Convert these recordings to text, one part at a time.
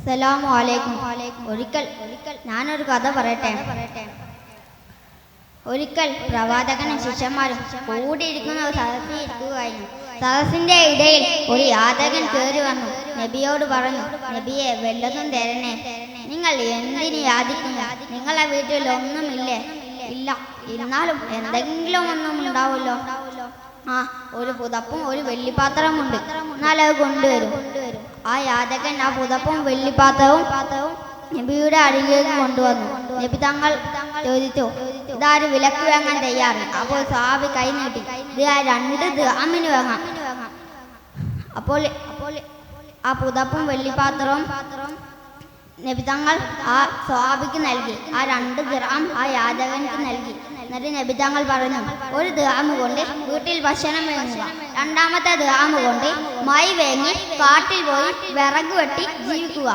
അസ്സലാമു അലൈക്കും. ഒരിക്കൽ ഞാനൊരു കഥ പറയട്ടെ. ഒരിക്കൽ പ്രവാചകനും ശിഷ്യന്മാരും കൂടിയിരിക്കുന്ന ഒരു സദസ്സിൽ ഇരിക്കുകയായിരുന്നു. സദസ്സിന്റെ ഇടയിൽ ഒരു യാചകൻ കയറി വന്നു നബിയോട് പറഞ്ഞു, നബിയെ വല്ലതും തരണേ. നിങ്ങൾ എന്തിന് യാചിക്കുന്നു? നിങ്ങളെ വീട്ടിൽ ഒന്നുമില്ലേ? ഇല്ല. എന്നാലും എന്തെങ്കിലും ഒന്നും ഉണ്ടാവുമല്ലോ. ഒരു പുതപ്പും ഒരു വെള്ളിപ്പാത്രമുണ്ട്, എന്നാൽ അത് കൊണ്ടുവരും. ആ യാചകൻ ആ പുതപ്പും വെള്ളിപ്പാത്രവും നബിയുടെ അരികിലേക്ക് കൊണ്ടുവന്നു. നബി തങ്ങൾ ചോദിച്ചു, ഇതാര് വിലക്ക് വാങ്ങാൻ തയ്യാറ്? അപ്പോൾ സ്വഹാബി കൈ നീട്ടി, ഇത് 2 ദിർഹമിന് വാങ്ങാം. അപ്പോൾ ആ പുതപ്പും വെള്ളിപ്പാത്രവും നബി തങ്ങൾ ആ സ്വഹാബിക്ക് നൽകി. ആ 2 ദിർഹം ആ യാചകൻക്ക് നൽകി. എന്നിട്ട് നബി തങ്ങൾ പറഞ്ഞു, 1 ദിർഹം കൊണ്ട് വീട്ടിൽ ഭക്ഷണം വാങ്ങുക, 2ാമത്തെ ദിർഹം കൊണ്ട് മൈ വാങ്ങി കാട്ടിൽ പോയി വിറക് വെട്ടി ജീവിക്കുക.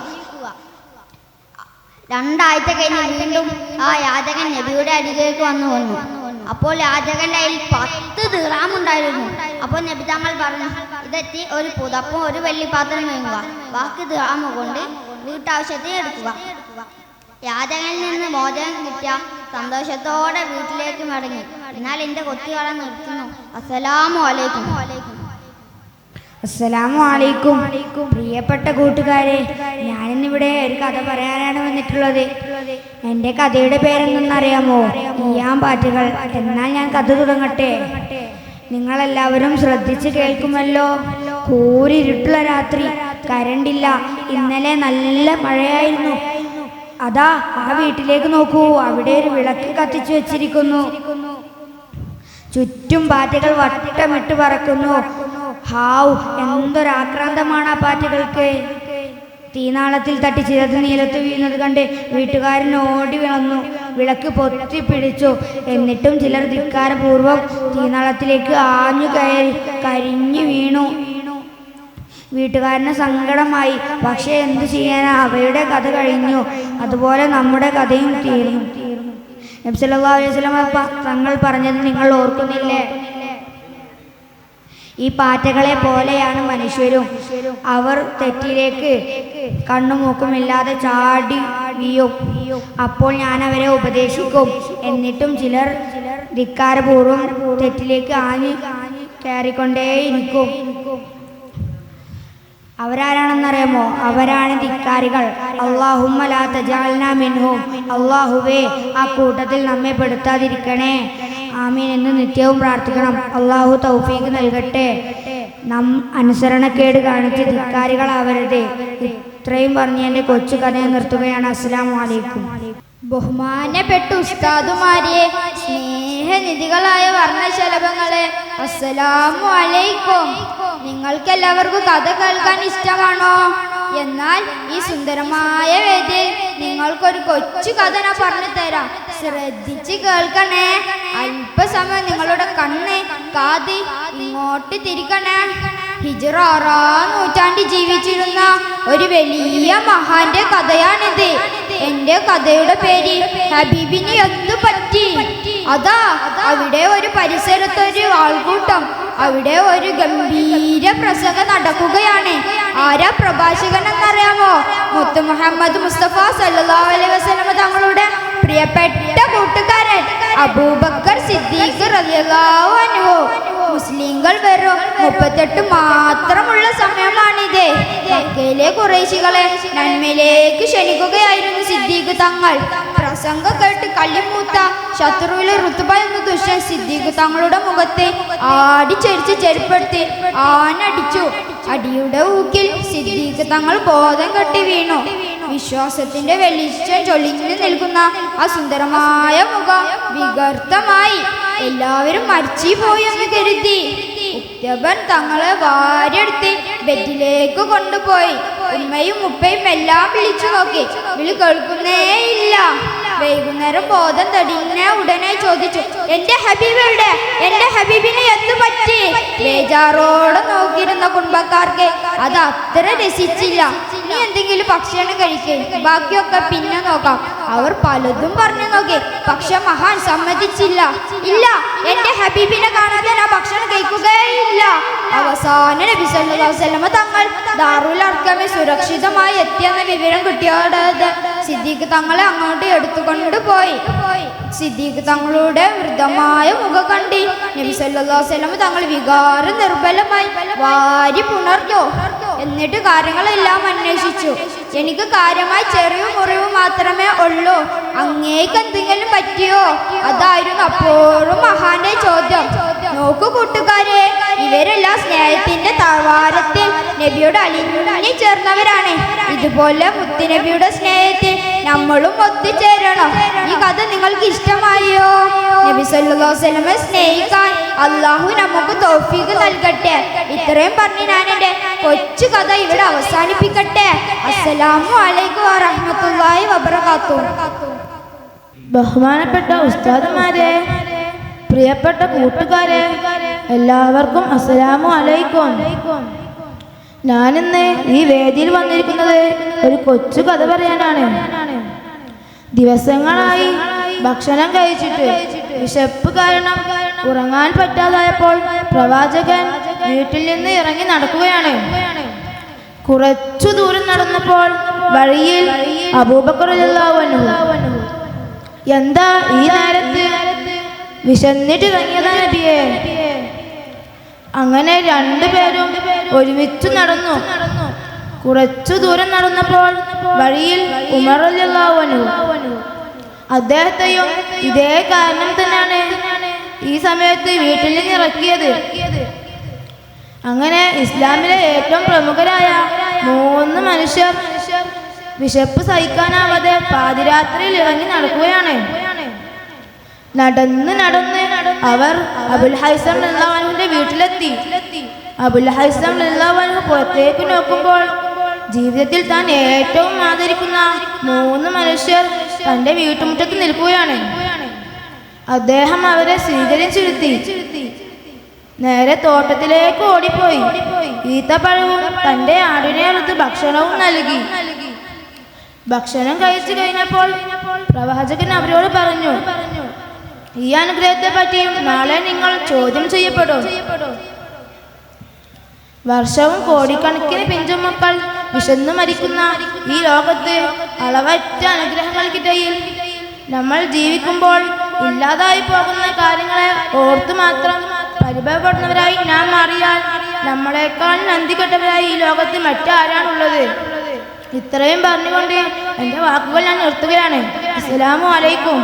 2 ആഴ്ച കഴിഞ്ഞ് വീണ്ടും ആ യാചകൻ നബിയുടെ അരികിലേക്ക് വന്നു. അപ്പോൾ യാചകന്റെ കയ്യിൽ 10 ദിർഹം ഉണ്ടായിരുന്നു. അപ്പോൾ നബി തങ്ങൾ പറഞ്ഞു, ഇതെത്തി ഒരു പുതപ്പും ഒരു വെള്ളിപ്പാത്രം വാങ്ങുക, ബാക്കി ദിർഹം കൊണ്ട് വീട്ടാവശ്യത്തിന് എടുക്കുക. യാചകനിൽ നിന്ന് മോചനം കിട്ടിയ സന്തോഷത്തോടെ വീട്ടിലേക്ക് മടങ്ങി. എന്നാൽ എൻ്റെ കൊച്ചുകട നിർത്തുന്നു. അസ്സലാമു അലൈക്കും. അസ്സലാമു അലൈക്കും. പ്രിയപ്പെട്ട കൂട്ടുകാരെ, ഞാനിന്നിവിടെ ഒരു കഥ പറയാനാണ് വന്നിട്ടുള്ളത്. എൻ്റെ കഥയുടെ പേരെന്തെന്നറിയാമോ? ഈയാമ്പാറ്റുകൾ. എന്നാൽ ഞാൻ കഥ തുടങ്ങട്ടെ. നിങ്ങളെല്ലാവരും ശ്രദ്ധിച്ച് കേൾക്കുമല്ലോ. കൂരിരുട്ടുള്ള രാത്രി, കരണ്ടില്ല. ഇന്നലെ നല്ല മഴയായിരുന്നു. അതാ ആ വീട്ടിലേക്ക് നോക്കൂ, അവിടെ ഒരു വിളക്ക് കത്തിച്ചു വെച്ചിരിക്കുന്നു. ചുറ്റും പാറ്റകൾ വട്ടമിട്ട് പറക്കുന്നു. ഹാവ്, എന്തൊരാക്രാന്തമാണ് ആ പാറ്റകൾക്ക്. തീനാളത്തിൽ തട്ടി ചിലത് നീലത്ത് വീഴുന്നത് കണ്ട് വീട്ടുകാരൻ ഓടി വന്നു വിളക്ക് പൊത്തിപ്പിടിച്ചു. എന്നിട്ടും ചിലർ ധിക്കാരപൂർവ്വം തീനാളത്തിലേക്ക് ആഞ്ഞു കയറി കരിഞ്ഞു വീണു. വീട്ടുകാരന് സങ്കടമായി. പക്ഷെ എന്തു ചെയ്യാനാ, അവയുടെ കഥ കഴിഞ്ഞു. അതുപോലെ നമ്മുടെ കഥയും തീർന്നു. നബി സല്ലല്ലാഹു അലൈഹി വസല്ലം തങ്ങൾ പറഞ്ഞത് നിങ്ങൾ ഓർക്കുന്നില്ലേ? ഈ പാറ്റകളെ പോലെയാണ് മനുഷ്യരും. അവർ തെറ്റിലേക്ക് കണ്ണുമൂക്കുമില്ലാതെ ചാടി വീഴും. അപ്പോൾ ഞാൻ അവരെ ഉപദേശിക്കും. എന്നിട്ടും ചിലർ ധിക്കാരപൂർവ്വം തെറ്റിലേക്ക് ആഞ്ഞു കയറിക്കൊണ്ടേയിരിക്കും. അവരാരാണെന്നറിയാമോ? അവരാണ് ധിക്കാരികൾ. അല്ലാഹുമ്മ ലാ തജഅൽനാ മിൻഹും. അല്ലാഹുവേ, ആ കൂട്ടത്തിൽ നമ്മെ പെടുത്താതിരിക്കണേ. ആമീൻ എന്ന് നിത്യവും പ്രാർത്ഥിക്കണം. അല്ലാഹു തൗഫീഖ് നൽകട്ടെ. അനുസരണക്കേട് കാണിച്ച് ധിക്കാരികളാവരുത്. ഇത്രയും പറഞ്ഞ് എൻ്റെ കൊച്ചു കഥയെ നിർത്തുകയാണ്. അസ്സലാമു അലൈക്കും. ബഹുമാനപ്പെട്ട ഉസ്താദുമാരെ, സ്നേഹനിധികളായ വർണ്ണശലഭങ്ങളെ, അസ്സലാമു അലൈക്കും. നിങ്ങൾക്കെല്ലാവർക്കും കഥ കേൾക്കാൻ ഇഷ്ടമാണോ? എന്നാൽ ഈ സുന്ദരമായ വേദിയിൽ നിങ്ങൾക്കൊരു കൊച്ചു കഥ ഞാൻ പറഞ്ഞു തരാം. ശ്രദ്ധിച്ച് കേൾക്കണേ. അല്പസമയം നിങ്ങളുടെ കണ്ണ് കാത് ഇങ്ങോട്ട് തിരിക്കണേ. ഹിജ്റ 6-ാം നൂറ്റാണ്ടിൽ ജീവിച്ചിരുന്ന ഒരു വലിയ മഹാന്റെ കഥയാണിത്. എന്റെ കഥയുടെ പേര് ഹബീബിന് എന്തു പറ്റി. അതാ അവിടെ ഒരു പരിസരത്തൊരു ആൾക്കൂട്ടം. അവിടെ ഒരു ഗംഭീര പ്രസംഗം നടക്കുകയാണ്. ആരാ പ്രഭാഷകൻ എന്നറിയാമോ? മുത്ത് മുഹമ്മദ് മുസ്തഫ സല്ലല്ലാഹു അലൈഹി വസല്ലം തങ്ങളുടെ പ്രിയപ്പെട്ട കൂട്ടുകാരൻ അബൂബക്കർ സിദ്ദീഖ് റളിയല്ലാഹു അൻഹു. മുസ്ലിങ്ങൾ വെറും 38 മാത്രമുള്ള സമയമാണിത്. മക്കയിലെ ഖുറൈശികളെ നന്മയിലേക്ക് ക്ഷണിക്കുകയായിരുന്നു സിദ്ദീഖ് തങ്ങൾ. പ്രസംഗം കേട്ട് കല്ലിമൂത്ത ശത്രുവിലെ റുത്ബ എന്ന ദുഷ്ടൻ സിദ്ദീഖ് തങ്ങളുടെ മുഖത്തെ ആടിച്ചരിച്ച് ചെരുപ്പെടുത്തി ആനടിച്ചു. അടിയുടെ ഊക്കിൽ സിദ്ദീഖ് തങ്ങൾ ബോധം കെട്ടി വീണു. വിശ്വാസത്തിന്റെ വെളിച്ചം ചൊളിഞ്ഞു നിൽക്കുന്ന ആ സുന്ദരമായ മുഖം വികൃതമായി. എല്ലാവരും മരിച്ചു പോയി എന്ന് കരുതി. ഉക്തബൻ തങ്ങളെ വാരിയെടുത്ത് ബെഡിലേക്ക് കൊണ്ടുപോയി. ഉമ്മയും ഉപ്പയും എല്ലാം വിളിച്ചു നോക്കി. വിളി കേൾക്കുന്നേയില്ല. വൈകുന്നേരം ബോധം തെളിഞ്ഞ ഉടനെ ചോദിച്ചു, എന്റെ ഹബീബിയുടെ, എന്റെ ഹബീബിനെ എന്തു പറ്റി? ബേജാറോടെ നോക്കിയിരുന്ന കുടുംബക്കാർക്ക് അത് അത്ര രസിച്ചില്ല. നീ എന്തെങ്കിലും ഭക്ഷണം കഴിക്കേ, ബാക്കിയൊക്കെ പിന്നെ നോക്കാം. അവർ പലതും പറഞ്ഞു നോക്കി, പക്ഷെ മഹാൻ സമ്മതിച്ചില്ല. ഇല്ല, എന്റെ ഹബീബിനെ കാണാതെ ഞാൻ ഭക്ഷണം കഴിക്കുകയില്ല. അവസാന നബി സല്ലല്ലാഹു അലൈഹി വസല്ലം തങ്ങൾ ദാറുൽ അർഖമിൽ സുരക്ഷിതമായി എത്തിയെന്ന വിവരം കിട്ടിയോടെ സിദ്ദീഖ് തങ്ങളെ അങ്ങോട്ട് എടുത്തുകൊണ്ട് പോയി. സിദ്ദീഖ് തങ്ങളുടെ വൃദ്ധമായ മുഖം കണ്ടി നബി സല്ലല്ലാഹു അലൈഹി വസല്ലം തങ്ങൾ വികാര നിർബലമായി വാരി പുണർന്നു. എന്നിട്ട് കാര്യങ്ങളെല്ലാം അന്വേഷിച്ചു. എനിക്ക് കാര്യമായി ചെറിയ മുറിവ് മാത്രമേ ഉള്ളൂ, അങ്ങേക്ക് എന്തെങ്കിലും പറ്റിയോ? അതായിരുന്നു അപ്പോഴും മഹാന്റെ ചോദ്യം. നോക്കൂ കൂട്ടുകാരെ, ഇവരെല്ലാം സ്നേഹത്തിന്റെ താഴ്വാരത്തിൽ നബിയോട് അലിഞ്ഞു ചേർന്നവരാണ്. ഇതുപോലെ മുത്തുനബിയുടെ സ്നേഹത്തിൽ നമ്മളും ഒത്തുചേരണം. ഈ കഥ നിങ്ങൾക്ക് ഇഷ്ടമായോ? നബി സല്ലല്ലാഹു അലൈഹി വസല്ലമയെ സ്നേഹിക്കാൻ അള്ളാഹു നമുക്ക് തൗഫീഖ് നൽകട്ടെ. ഇത്രയും പറഞ്ഞ് ഞാൻ എൻ്റെ കൊച്ചു കഥ ഇവിടെ അവസാനിപ്പിക്കട്ടെ. അസ്സലാമു അലൈക്കും വറഹ്മത്തുള്ളാഹി വബറകാതുഹു. ബഹുമാനപ്പെട്ട ഉസ്താദുമാരെ, പ്രിയപ്പെട്ട കൂട്ടുകാരെ, എല്ലാവർക്കും അസ്സലാമു അലൈക്കും. ഞാനിന്ന് ഈ വേദിയിൽ വന്നിരിക്കുന്നത് ഒരു കൊച്ചു കഥ പറയാനാണ്. ദിവസങ്ങളായി ഭക്ഷണം കഴിച്ചിട്ട് വിശപ്പ് കാരണം ഉറങ്ങാൻ പറ്റാതായപ്പോൾ പ്രവാചകൻ വീട്ടിൽ നിന്ന് ഇറങ്ങി നടക്കുകയാണ്. കുറച്ചു ദൂരം നടന്നപ്പോൾ വഴിയിൽ അബൂബക്കർ റളിയല്ലാഹു അൻഹു, എന്താ ഈ നേരത്ത്? വിശന്നിട്ട് ഇറങ്ങിയതാ നബിയെ. അങ്ങനെ രണ്ടുപേരും ഒരുമിച്ച് നടന്നു. കുറച്ചു ദൂരം നടന്നപ്പോൾ വഴിയിൽ ഉമർ റളിയല്ലാഹു അൻഹു, അദ്ദേഹത്തെയും ഇതേ കാരണം തന്നെയാണ് ഈ സമയത്ത് വീട്ടിൽ നിന്ന് ഇറക്കിയത്. അങ്ങനെ ഇസ്ലാമിലെ ഏറ്റവും പ്രമുഖരായ 3 മനുഷ്യർ വിശപ്പ് സഹിക്കാനാവാതെ പാതിരാത്രിയിൽ ഇറങ്ങി നടക്കുകയാണ്. നടന്ന് അവർ അബുൽ ഹൈസം റളിയല്ലാഹു അൻഹുവിന്റെ വീട്ടിലെത്തി. അബുൽ ഹൈസം റളിയല്ലാഹു അൻഹു പുറത്തേക്ക് നോക്കുമ്പോൾ ജീവിതത്തിൽ താൻ ഏറ്റവും ആദരിക്കുന്ന 3 മനുഷ്യർ തന്റെ വീട്ടുമുറ്റത്ത് നിൽക്കുകയാണ്. അദ്ദേഹം അവരെ സ്വീകരിച്ചിരുത്തി നേരെ തോട്ടത്തിലേക്ക് ഓടിപ്പോയി. ഈത്തപ്പഴവും തന്റെ ആടിനെ അറുത്ത് ഭക്ഷണവും നൽകി. ഭക്ഷണം കഴിച്ചു കഴിഞ്ഞപ്പോൾ പ്രവാചകൻ അവരോട് പറഞ്ഞു, ഈ അനുഗ്രഹത്തെ പറ്റിയും നാളെ നിങ്ങൾ ചോദ്യം ചെയ്യപ്പെടും. വർഷവും കോടിക്കണക്കിന് പിഞ്ചുമക്കൾ വിശന്നു മരിക്കുന്ന ഈ ലോകത്ത് അളവറ്റ അനുഗ്രഹങ്ങൾക്കിടയിൽ നമ്മൾ ജീവിക്കുമ്പോൾ ഇല്ലാതായി പോകുന്ന കാര്യങ്ങളെ ഓർത്തു മാത്രം പരിഭവപ്പെടുന്നവരായി നാം മാറിയാൽ നമ്മളെക്കാൾ നന്ദികെട്ടവരായി ഈ ലോകത്ത് മറ്റാരാണുള്ളത്? ഇത്രയും പറഞ്ഞുകൊണ്ട് എൻ്റെ വാക്കുകൾ ഞാൻ നിർത്തുകയാണ്. അസ്സലാമു അലൈക്കും.